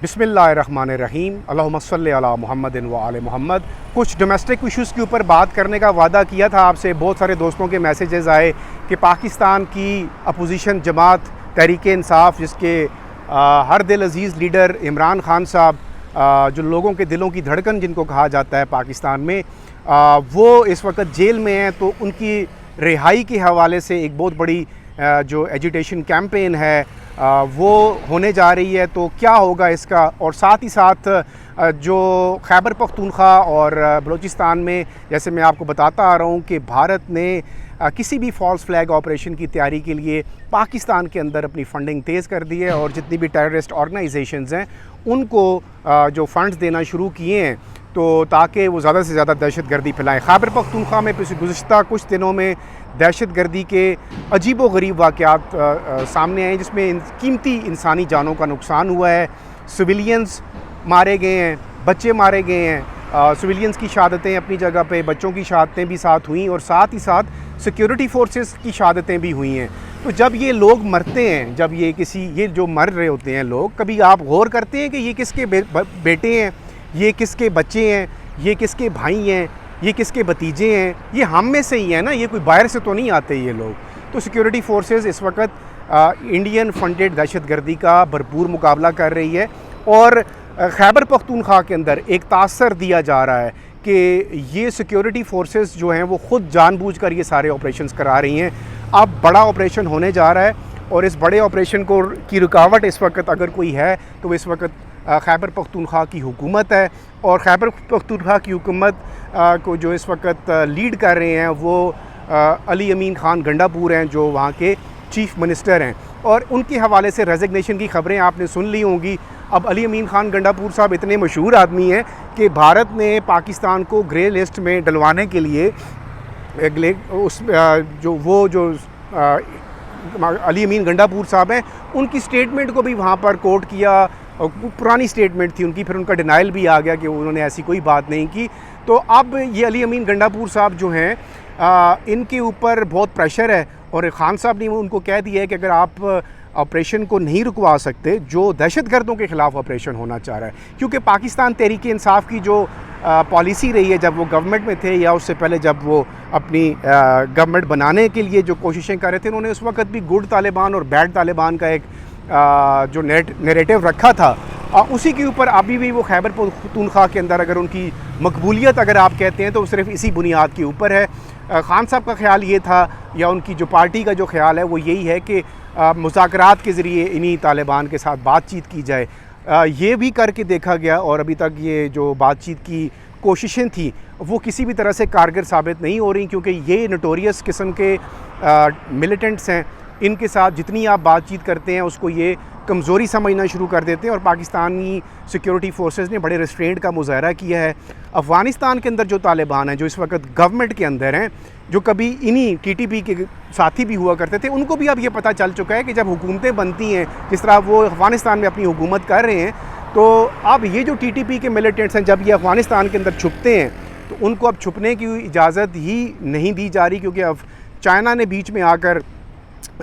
बिस्मिल्लाहिर्रहमानिर्रहीम अल्लाहुम्मा सल्लि अला मुहम्मदिन व आले मोहम्मद। कुछ डोमेस्टिक इश्यूज़ के ऊपर बात करने का वादा किया था आपसे। बहुत सारे दोस्तों के मैसेजेस आए कि पाकिस्तान की अपोजिशन जमात तहरीक इंसाफ, जिसके हर दिल अज़ीज़ लीडर इमरान खान साहब, जो लोगों के दिलों की धड़कन जिनको कहा जाता है पाकिस्तान में, वो इस वक्त जेल में हैं। तो उनकी रिहाई के हवाले से एक बहुत बड़ी जो एजिटेशन कैंपेन है वो होने जा रही है। तो क्या होगा इसका, और साथ ही साथ जो खैबर पख्तूनख्वा और बलूचिस्तान में, जैसे मैं आपको बताता आ रहा हूँ कि भारत ने किसी भी फॉल्स फ्लैग ऑपरेशन की तैयारी के लिए पाकिस्तान के अंदर अपनी फ़ंडिंग तेज़ कर दी है और जितनी भी टेररिस्ट ऑर्गेनाइजेशंस हैं उनको जो फ़ंड्स देना शुरू किए हैं, तो ताकि वो ज़्यादा से ज़्यादा दहशत गर्दी फैलाएँ। खैबर पख्तूनख्वा में गुज़श्ता कुछ दिनों में दहशत गर्दी के अजीब व गरीब वाक़यात सामने आए, जिसमें कीमती इंसानी जानों का नुकसान हुआ है। सिविलियंस मारे गए हैं, बच्चे मारे गए हैं। सिविलियंस की शहादतें अपनी जगह पे, बच्चों की शहादतें भी साथ हुई और साथ ही साथ सिक्योरिटी फोर्सेस की शहादतें भी हुई हैं। तो जब ये लोग मरते हैं, जब ये जो मर रहे होते हैं लोग, कभी आप गौर करते हैं कि ये किसके बेटे हैं, ये किसके बच्चे हैं, ये किसके भाई हैं, ये किसके भतीजे हैं? ये हम में से ही हैं ना, ये कोई बाहर से तो नहीं आते ये लोग। तो सिक्योरिटी फोर्सेस इस वक्त इंडियन फंडेड दहशतगर्दी का भरपूर मुकाबला कर रही है और खैबर पख्तूनख्वा के अंदर एक तासर दिया जा रहा है कि ये सिक्योरिटी फोर्सेस जो हैं वो ख़ुद जानबूझकर ये सारे ऑपरेशंस करा रही हैं। अब बड़ा ऑपरेशन होने जा रहा है और इस बड़े ऑपरेशन की रुकावट इस वक्त अगर कोई है तो इस वक्त खैबर पख्तूनख्वा की हुकूमत है। और खैबर पख्तूनख्वा की हुकूमत को जो इस वक्त लीड कर रहे हैं वो अली अमीन ख़ान गंडापुर हैं, जो वहाँ के चीफ़ मिनिस्टर हैं। और उनके हवाले से रेजिग्नेशन की ख़बरें आपने सुन ली होंगी। अब अली अमीन ख़ान गंडापुर साहब इतने मशहूर आदमी हैं कि भारत ने पाकिस्तान को ग्रे लिस्ट में डलवाने के लिए अली अमीन गंडापुर साहब हैं, उनकी स्टेटमेंट को भी वहाँ पर कोट किया। और पुरानी स्टेटमेंट थी उनकी, फिर उनका डिनाइल भी आ गया कि उन्होंने ऐसी कोई बात नहीं की। तो अब ये अली अमीन गंडापुर साहब जो हैं, इनके ऊपर बहुत प्रेशर है और खान साहब ने उनको कह दिया है कि अगर आप ऑपरेशन को नहीं रुकवा सकते जो दहशतगर्दों के ख़िलाफ़ ऑपरेशन होना चाह रहा है, क्योंकि पाकिस्तान तहरीक इंसाफ की जो पॉलिसी रही है, जब वो गवर्नमेंट में थे या उससे पहले जब वो अपनी गवर्नमेंट बनाने के लिए जो कोशिशें कर रहे थे, उन्होंने उस वक्त भी गुड तालिबान और बैड तालिबान का एक जो नैरेटिव रखा था, उसी के ऊपर अभी भी वो खैबर पख्तूनख्वा के अंदर अगर उनकी मकबूलियत अगर आप कहते हैं तो सिर्फ इसी बुनियाद के ऊपर है। खान साहब का ख्याल ये था, या उनकी जो पार्टी का जो ख्याल है वो यही है कि मुज़ाकरात के ज़रिए इन्हीं तालिबान के साथ बातचीत की जाए। ये भी करके देखा गया और अभी तक ये जो बातचीत की कोशिशें थी वो किसी भी तरह से कारगर साबित नहीं हो रही, क्योंकि ये नोटोरियस किस्म के मिलिटेंट्स हैं। इनके साथ जितनी आप बातचीत करते हैं उसको ये कमज़ोरी समझना शुरू कर देते हैं और पाकिस्तानी सिक्योरिटी फोर्सेस ने बड़े रिस्ट्रेंट का मुजाहरा किया है। अफ़गानिस्तान के अंदर जो तालिबान हैं, जो इस वक्त गवर्नमेंट के अंदर हैं, जो कभी इन्हीं TTP के साथी भी हुआ करते थे, उनको भी अब ये पता चल चुका है कि जब हुकूमतें बनती हैं, जिस तरह वो अफ़गानिस्तान में अपनी हुकूमत कर रहे हैं, तो अब ये जो TTP के मिलिटेंट्स हैं, जब ये अफ़गानिस्तान के अंदर छुपते हैं तो उनको अब छुपने की इजाज़त ही नहीं दी जा रही, क्योंकि अब चाइना ने बीच में आकर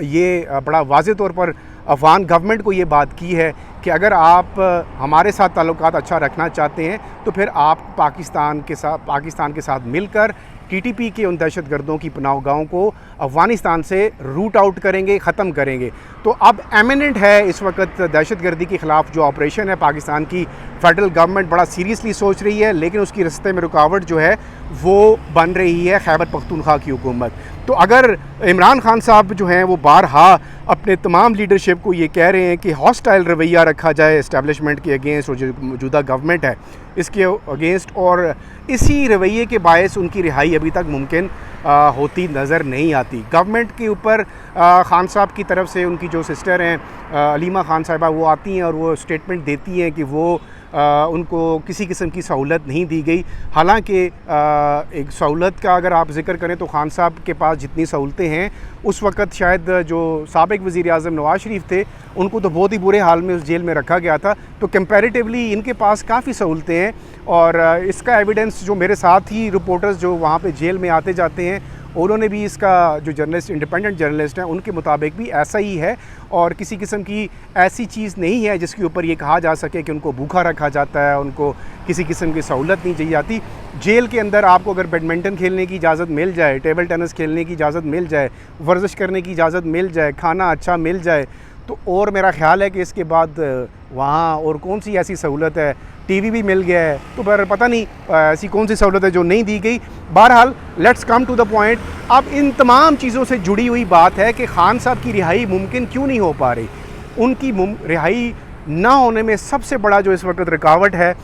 ये बड़ा वाज़े तौर पर अफ़गान गवर्नमेंट को ये बात की है कि अगर आप हमारे साथ ताल्लुकात अच्छा रखना चाहते हैं तो फिर आप पाकिस्तान के साथ मिलकर TTP के उन दहशतगर्दों की पनाहगाहों को अफ़गानिस्तान से रूट आउट करेंगे, ख़त्म करेंगे। तो अब एमिनेंट है इस वक्त दहशतगर्दी के ख़िलाफ़ जो ऑपरेशन है, पाकिस्तान की फ़ेडरल गवर्नमेंट बड़ा सीरियसली सोच रही है, लेकिन उसकी रास्ते में रुकावट जो है वो बन रही है खैबर पख्तूनख्वा की हुकूमत। तो अगर इमरान खान साहब जो हैं वो बारहा अपने तमाम लीडरशिप को ये कह रहे हैं कि हॉस्टाइल रवैया रखा जाए इस्टेब्लिशमेंट के अगेंस्ट, और जो मौजूदा गवर्नमेंट है इसके अगेंस्ट, और इसी रवैये के बायस उनकी रिहाई अभी तक मुमकिन होती नज़र नहीं आती। गवर्नमेंट के ऊपर खान साहब की तरफ से उनकी जो सिस्टर हैं अलीमा खान साहिबा, वो आती हैं और वो स्टेटमेंट देती हैं कि वो उनको किसी किस्म की सहूलत नहीं दी गई। हालांकि एक सहूलत का अगर आप ज़िक्र करें तो खान साहब के पास जितनी सहूलतें हैं, उस वक़्त शायद जो साबिक़ वज़ीर आज़म नवाज़ शरीफ थे उनको तो बहुत ही बुरे हाल में उस जेल में रखा गया था। तो कंपैरेटिवली इनके पास काफ़ी सहूलतें हैं और इसका एविडेंस जो मेरे साथ ही रिपोर्टर्स जो वहाँ पे जेल में आते जाते हैं उन्होंने भी इसका जो जर्नलिस्ट इंडिपेंडेंट जर्नलिस्ट हैं उनके मुताबिक भी ऐसा ही है, और किसी किस्म की ऐसी चीज़ नहीं है जिसके ऊपर ये कहा जा सके कि उनको भूखा रखा जाता है, उनको किसी किस्म की सहूलत नहीं दी जाती। जेल के अंदर आपको अगर बैडमिंटन खेलने की इजाज़त मिल जाए, टेबल टेनिस खेलने की इजाज़त मिल जाए, वर्जिश करने की इजाज़त मिल जाए, खाना अच्छा मिल जाए, तो और मेरा ख़्याल है कि इसके बाद वहाँ और कौन सी ऐसी सहूलत है। टीवी भी मिल गया है, तो पर पता नहीं ऐसी कौन सी सहूलत है जो नहीं दी गई। बहरहाल let's come to the point. अब इन तमाम चीज़ों से जुड़ी हुई बात है कि खान साहब की रिहाई मुमकिन क्यों नहीं हो पा रही। उनकी रिहाई ना होने में सबसे बड़ा जो इस वक्त रुकावट है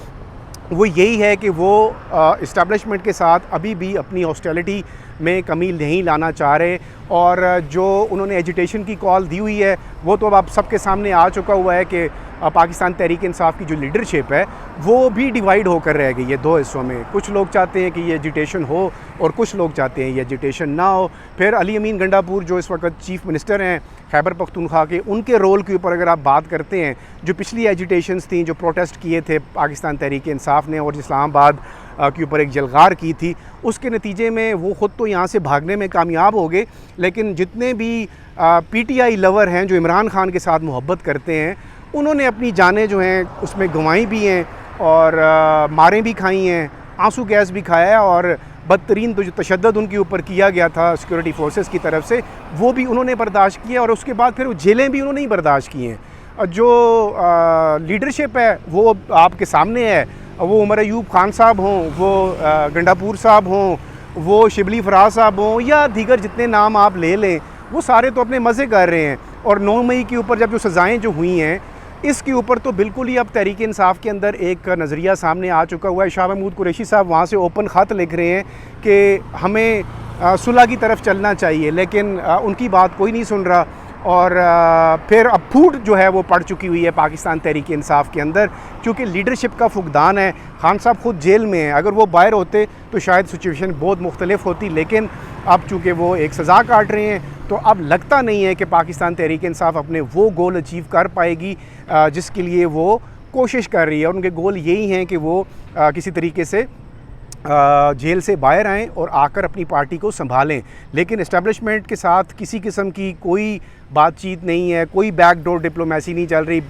वो यही है कि वो इस्टेब्लिशमेंट के साथ अभी भी अपनी हॉस्टिलिटी में कमी नहीं लाना चाह रहे, और जो उन्होंने एजिटेशन की कॉल दी हुई है वो तो अब आप सबके सामने आ चुका हुआ है कि पाकिस्तान तहरीक इंसाफ की जो लीडरशिप है वो भी डिवाइड होकर रह गई है दो हिस्सों में। कुछ लोग चाहते हैं कि ये एजिटेशन हो और कुछ लोग चाहते हैं ये एजिटेशन ना हो। फिर अली अमीन गंडापुर जो इस वक्त चीफ़ मिनिस्टर हैं खैबर पख्तूनख्वा के, उनके रोल के ऊपर अगर आप बात करते हैं, जो पिछली एजिटेशंस थी, जो प्रोटेस्ट किए थे पाकिस्तान तहरीक इंसाफ ने और इस्लामाबाद के ऊपर एक जलगार की थी, उसके नतीजे में वो ख़ुद तो यहाँ से भागने में कामयाब हो गए, लेकिन जितने भी PTI लवर हैं जो इमरान खान के साथ मोहब्बत करते हैं, उन्होंने अपनी जानें जो हैं उसमें गंवाई भी हैं और मारें भी खाई हैं, आंसू गैस भी खाया है, और बदतरीन तो जो तशद्दुद उनके ऊपर किया गया था सिक्योरिटी फोर्सेस की तरफ से वो भी उन्होंने बर्दाश्त किया, और उसके बाद फिर वो जेलें भी उन्होंने ही बर्दाश्त की हैं। जो लीडरशिप है वो आपके सामने है, वो उमर अयूब खान साहब हों, वो गंडापुर साहब हों, वो शिबली फराज साहब हों, या दीगर जितने नाम आप ले लें, वो सारे तो अपने मज़े कर रहे हैं। और 9 मई के ऊपर जब जो सज़ाएँ जो हुई हैं इसके ऊपर तो बिल्कुल ही अब तहरीक इंसाफ के अंदर एक नज़रिया सामने आ चुका हुआ है। शाह महमूद कुरैशी साहब वहाँ से ओपन ख़त लिख रहे हैं कि हमें सुलह की तरफ चलना चाहिए, लेकिन उनकी बात कोई नहीं सुन रहा। और फिर अब फूट जो है वो पड़ चुकी हुई है पाकिस्तान तहरीक इंसाफ के अंदर, क्योंकि लीडरशिप का फुकदान है। खान साहब ख़ुद जेल में हैं, अगर वो बाहर होते तो शायद सिचुएशन बहुत मुख्तलिफ होती, लेकिन अब चूँकि वो एक सज़ा काट रहे हैं तो अब लगता नहीं है कि पाकिस्तान तहरीक इंसाफ अपने वो गोल अचीव कर पाएगी जिसके लिए वो कोशिश कर रही है। और उनके गोल यही हैं कि वो किसी तरीके से जेल से बाहर आएँ और आकर अपनी पार्टी को संभालें, लेकिन इस्टेब्लिशमेंट के साथ किसी किस्म की कोई बातचीत नहीं है, कोई बैकडोर डिप्लोमेसी नहीं चल रही।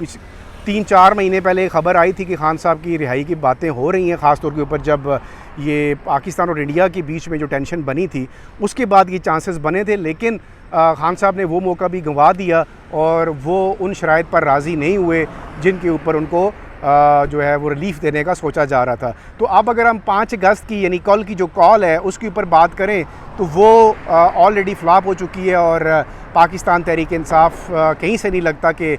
3-4 महीने पहले खबर आई थी कि खान साहब की रिहाई की बातें हो रही हैं, ख़ास तौर के ऊपर जब ये पाकिस्तान और इंडिया के बीच में जो टेंशन बनी थी उसके बाद ये चांसेस बने थे, लेकिन खान साहब ने वो मौका भी गंवा दिया और वो उन शराइत पर राज़ी नहीं हुए जिनके ऊपर उनको जो है वो रिलीफ़ देने का सोचा जा रहा था। तो अब अगर हम 5 अगस्त की यानी कल की जो कॉल है उसके ऊपर बात करें तो वो ऑलरेडी फ्लॉप हो चुकी है, और पाकिस्तान तहरीक इंसाफ कहीं से नहीं लगता कि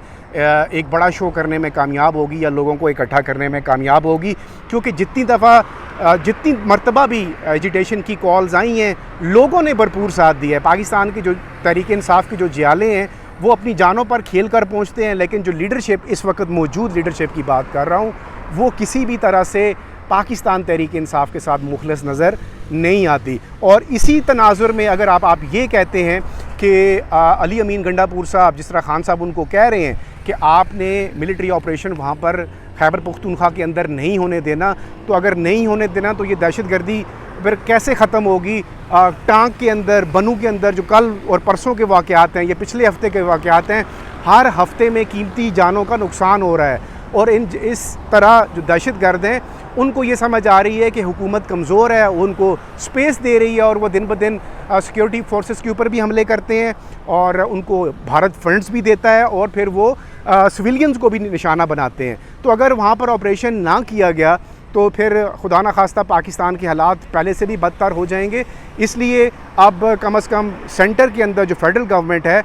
एक बड़ा शो करने में कामयाब होगी या लोगों को इकट्ठा करने में कामयाब होगी, क्योंकि जितनी मरतबा भी एजिटेशन की कॉल्स आई हैं लोगों ने भरपूर साथ दिया है। पाकिस्तान के जो तहरीक इंसाफ के जो जियाले हैं वो अपनी जानों पर खेल कर पहुँचते हैं, लेकिन जो लीडरशिप इस वक्त मौजूद लीडरशिप की बात कर रहा हूँ वो किसी भी तरह से पाकिस्तान तहरीक इंसाफ के साथ मुखलिस नज़र नहीं आती। और इसी तनाजुर में अगर आप ये कहते हैं कि अली अमीन गंडापुर साहब, जिस तरह खान साहब उनको कह रहे हैं कि आपने मिलिट्री ऑपरेशन वहाँ पर खैबर पख्तूनख्वा के अंदर नहीं होने देना, तो अगर नहीं होने देना तो ये दहशतगर्दी फिर कैसे ख़त्म होगी। टांग के अंदर, बनू के अंदर जो कल और परसों के वाक़यात हैं, ये पिछले हफ़्ते के वाक़यात हैं, हर हफ़्ते में कीमती जानों का नुकसान हो रहा है। और इस तरह जो दहशतगर्द हैं उनको ये समझ आ रही है कि हुकूमत कमज़ोर है, उनको स्पेस दे रही है और वो दिन ब दिन सिक्योरिटी फोर्सेस के ऊपर भी हमले करते हैं और उनको भारत फंड्स भी देता है और फिर वो सिविलियंस को भी निशाना बनाते हैं। तो अगर वहाँ पर ऑपरेशन ना किया गया तो फिर खुदा न खास्ता पाकिस्तान के हालात पहले से भी बदतर हो जाएंगे। इसलिए अब कम से कम सेंटर के अंदर जो फेडरल गवर्नमेंट है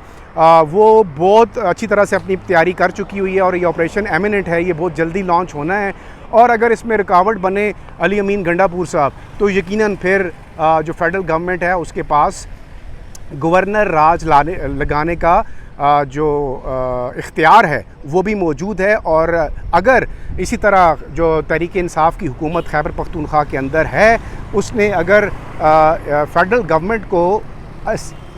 वो बहुत अच्छी तरह से अपनी तैयारी कर चुकी हुई है और ये ऑपरेशन एमिनेंट है, ये बहुत जल्दी लॉन्च होना है। और अगर इसमें रुकावट बने अली अमीन गंडापुर साहब तो यकीनन फिर जो फेडरल गवर्नमेंट है उसके पास गवर्नर राज लगाने का जो इख्तियार है वो भी मौजूद है। और अगर इसी तरह जो तहरीक इंसाफ की हुकूमत खैबर पख्तूनख्वा के अंदर है, उसने अगर फेडरल गवर्नमेंट को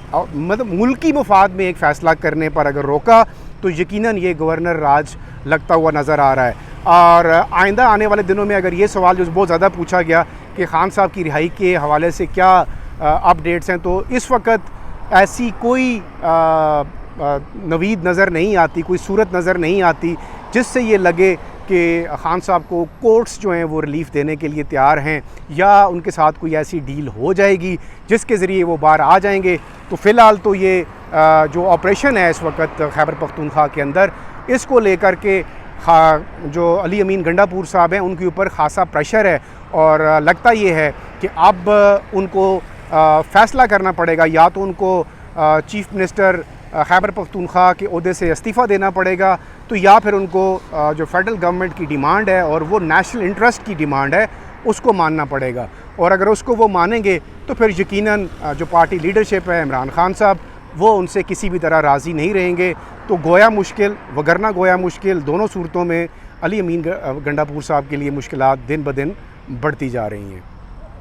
मतलब मुल्की मफाद में एक फ़ैसला करने पर अगर रोका तो यकीनन ये गवर्नर राज लगता हुआ नज़र आ रहा है। और आइंदा आने वाले दिनों में अगर ये सवाल जो बहुत ज़्यादा पूछा गया कि खान साहब की रिहाई के हवाले से क्या अपडेट्स हैं। तो इस वक्त ऐसी कोई नवीद नज़र नहीं आती, कोई सूरत नज़र नहीं आती जिससे ये लगे कि खान साहब को कोर्ट्स जो हैं वो रिलीफ़ देने के लिए तैयार हैं या उनके साथ कोई ऐसी डील हो जाएगी जिसके ज़रिए वो बाहर आ जाएंगे। तो फ़िलहाल तो ये जो ऑपरेशन है इस वक्त खैबर पख्तूनख्वा के अंदर, इसको लेकर के जो अली अमीन गंडापुर साहब हैं उनके ऊपर ख़ासा प्रेशर है और लगता ये है कि अब उनको फ़ैसला करना पड़ेगा, या तो उनको चीफ़ मिनिस्टर खैबर पख्तूनख्वा के ओहदे से इस्तीफ़ा देना पड़ेगा, तो या फिर उनको जो फेडरल गवर्नमेंट की डिमांड है और वो नेशनल इंटरेस्ट की डिमांड है उसको मानना पड़ेगा। और अगर उसको वो मानेंगे तो फिर यकीनन जो पार्टी लीडरशिप है इमरान खान साहब, वो उनसे किसी भी तरह राज़ी नहीं रहेंगे। तो गोया मुश्किल वगरना गोया मुश्किल, दोनों सूरतों में अली अमीन गंडापुर साहब के लिए मुश्किलात दिन ब दिन बढ़ती जा रही हैं।